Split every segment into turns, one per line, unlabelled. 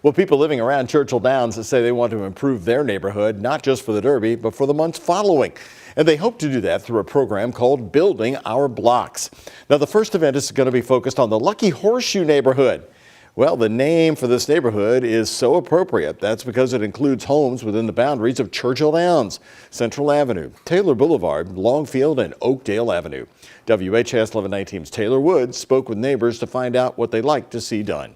Well, people living around Churchill Downs say they want to improve their neighborhood, not just for the Derby, but for the months following. And they hope to do that through a program called Building Our Blocks. Now, the first event is going to be focused on the Lucky Horseshoe neighborhood. Well, the name for this neighborhood is so appropriate. That's because it includes homes within the boundaries of Churchill Downs, Central Avenue, Taylor Boulevard, Longfield, and Oakdale Avenue. WHAS 1119's Taylor Woods spoke with neighbors to find out what they'd like to see done.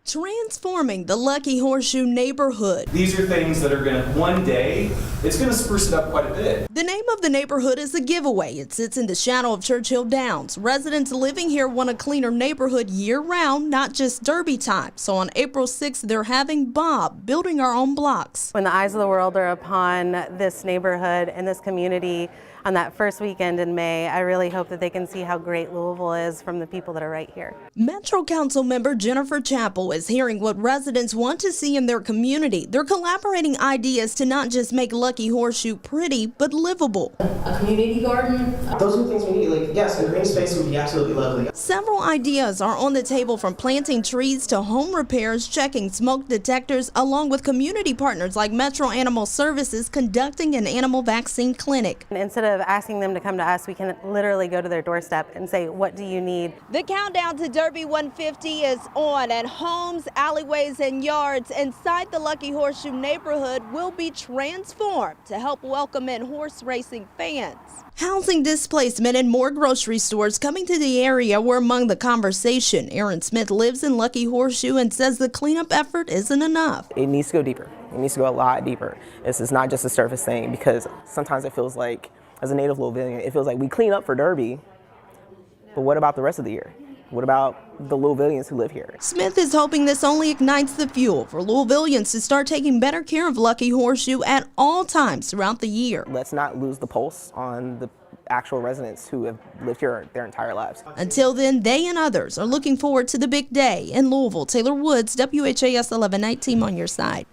Transforming the Lucky Horseshoe neighborhood.
These are things that are going to, one day, it's going to spruce it up quite a bit.
The name of the neighborhood is a giveaway. It sits in the shadow of Churchill Downs. Residents living here want a cleaner neighborhood year-round, not just Derby time. So on April 6th, they're having Bob building our own blocks.
When the eyes of the world are upon this neighborhood and this community on that first weekend in May, I really hope that they can see how great Louisville is from the people that are right here.
Metro Council member Jennifer Chappell is hearing what residents want to see in their community. They're collaborating ideas to not just make Lucky Horseshoe pretty, but livable.
A community garden.
Those are the things we need. Like, yes, a green space would be absolutely lovely.
Several ideas are on the table, from planting trees to home repairs, checking smoke detectors, along with community partners like Metro Animal Services conducting an animal vaccine clinic.
And instead of asking them to come to us, we can literally go to their doorstep and say, what do you need?
The countdown to Derby 150 is on, and homes, alleyways, and yards inside the Lucky Horseshoe neighborhood will be transformed to help welcome in horse racing fans. Housing displacement and more grocery stores coming to the area were among the conversation. Aaron Smith lives in Lucky Horseshoe and says the cleanup effort isn't enough.
It needs to go deeper. It needs to go a lot deeper. This is not just a surface thing, because sometimes it feels like, as a native Louisvillian, it feels like we clean up for Derby, but what about the rest of the year? What about the Louisvillians who live here?
Smith is hoping this only ignites the fuel for Louisvillians to start taking better care of Lucky Horseshoe at all times throughout the year.
Let's not lose the pulse on the actual residents who have lived here their entire lives.
Until then, they and others are looking forward to the big day in Louisville. Taylor Woods, WHAS 1119 on your side.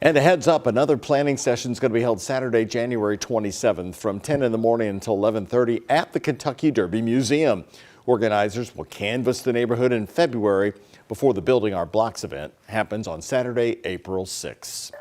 And a heads up, another planning session is going to be held Saturday, January 27th from 10 in the morning until 11:30 at the Kentucky Derby Museum. Organizers will canvass the neighborhood in February before the Building Our Blocks event happens on Saturday, April 6th.